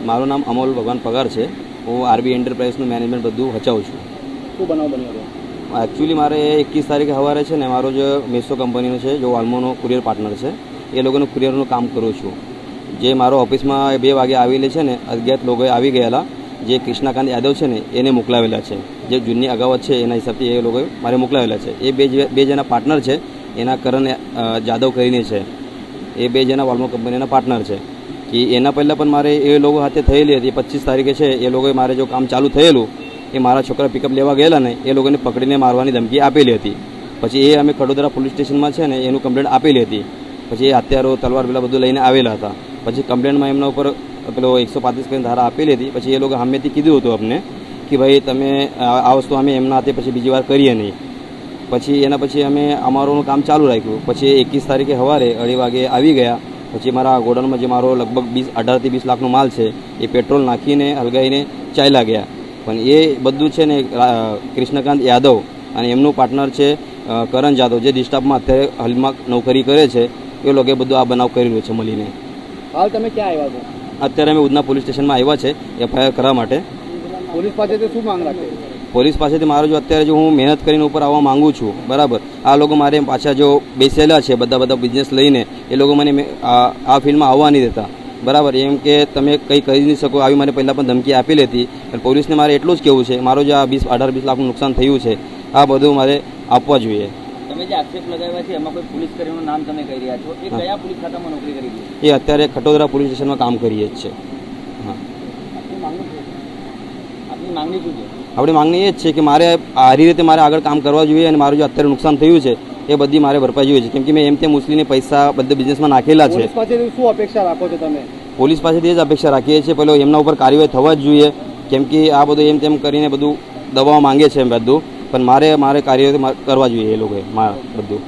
મારું નામ અમોલ ભગવાન પગાર છે. હું આરબી એન્ટરપ્રાઇઝનું મેનેજમેન્ટ બધું હચાવું છું. શું બનાવ બન્યો? એકચ્યુઅલી મારે 21 તારીખે સવારે છે ને મારો જે મેસો કંપનીનો છે, જો ઓલ્મોનો કુરિયર પાર્ટનર છે, એ લોકોનું કુરિયરનું કામ કરું છું. જે મારો ઓફિસમાં 2 વાગે આવેલી છે ને, અજ્ઞાત લોકોએ આવી ગયેલા, જે કૃષ્ણકાંત યાદવ છે ને એને મોકલાવેલા છે. જે જૂની અગાવત છે એના હિસાબથી એ લોકોએ મારે મોકલાવેલા છે. એ બે જણા પાર્ટનર છે, એના કરણ જાદવ કરીને છે. એ 2 જણા ઓલ્મો કંપનીના પાર્ટનર છે. કે એના પહેલાં પણ મારે એ લોકો સાથે થયેલી હતી. 25 તારીખે છે એ લોકોએ મારે જો કામ ચાલુ થયેલું, એ મારા છોકરા પિકઅપ લેવા ગયેલા ને, એ લોકોને પકડીને મારવાની ધમકી આપેલી હતી. પછી એ અમે ખડોદરા પોલીસ સ્ટેશનમાં છે ને એનું કમ્પ્લેન્ટ આપેલી હતી. પછી એ હથિયારો, તલવાર પેલા બધું લઈને આવેલા હતા. પછી કમ્પ્લેન્ટમાં એમના ઉપર પેલો 135 કરીને ધારા આપેલી હતી. પછી એ લોકો સામેથી કીધું હતું અમને કે ભાઈ તમે આ વસ્તુ અમે એમના હાથે પછી બીજી વાર કરીએ નહીં. પછી એના પછી અમે અમારું કામ ચાલુ રાખ્યું. પછી 21 તારીખે સવારે 2:30 વાગે આવી ગયા. પછી મારા ગોડાઉનમાં જે મારો લગભગ 18 થી 20 લાખનો માલ છે એ પેટ્રોલ નાખીને હલગાઈને ચાલ્યા ગયા. પણ એ બધું છે ને કૃષ્ણકાંત યાદવ અને એમનું પાર્ટનર છે કરણ જાદવ, જે ડિસ્ટાફમાં અત્યારે હાલમાં નોકરી કરે છે, એ લોકોએ બધું આ બનાવ કરેલું છે મળીને. હાલ તમે ક્યાં આવ્યા છો? અત્યારે અમે ઉધના પોલીસ સ્ટેશનમાં આવ્યા છે FIR કરવા માટે. પોલીસ પાસેથી શું માંગ રાખે? પોલીસ પાસેથી મારો જો અત્યારે જો હું મહેનત કરીને ઉપર આવવા માંગુ છું, બરાબર, આ લોકો મારે પાછા જો બેસેલા છે બધા બિઝનેસ લઈને, એ લોકો મને આ ફિલ્ડમાં આવવા નહીં દેતા. બરાબર, એમ કે તમે કંઈ કરી નહીં શકો આવી મને પહેલાં પણ ધમકી આપેલી હતી. પોલીસને મારે એટલું જ કહેવું છે, મારો જે આ 18-20 લાખનું નુકસાન થયું છે, આ બધું મારે આપવા જોઈએ. તમે જે આક્ષેપ લગાવ્યા છે એમાં કોઈ પોલીસ કર્મીનું નામ તમે કહી રહ્યા છો, એ કયા પોલીસ ખાતામાં નોકરી કરી છે? એ અત્યારે ખટોદરા પોલીસ સ્ટેશનમાં કામ કરીએ જ છે. હા, આપની માંગણી શું છે? આપણી માંગણી એ જ છે કે મારે સારી રીતે મારે આગળ કામ કરવા જોઈએ અને મારું જે અત્યારે નુકસાન થયું છે એ બધી મારે ભરપાઈ જોઈએ છે. કેમ કે મેં એમ તેમ મુસ્લિમને પૈસા બધા બિઝનેસમાં નાખેલા છે. પોલીસ પાસેથી શું અપેક્ષા રાખો છો તમે? પોલીસ પાસેથી એ જ અપેક્ષા રાખીએ છીએ, પેલો એમના ઉપર કાર્યવાહી થવા જ જોઈએ. કેમ કે આ બધું એમ તેમ કરીને બધું દબાવ માંગે છે એમ બધું, પણ મારે કાર્યવાહી કરવા જોઈએ એ લોકોએ બધું.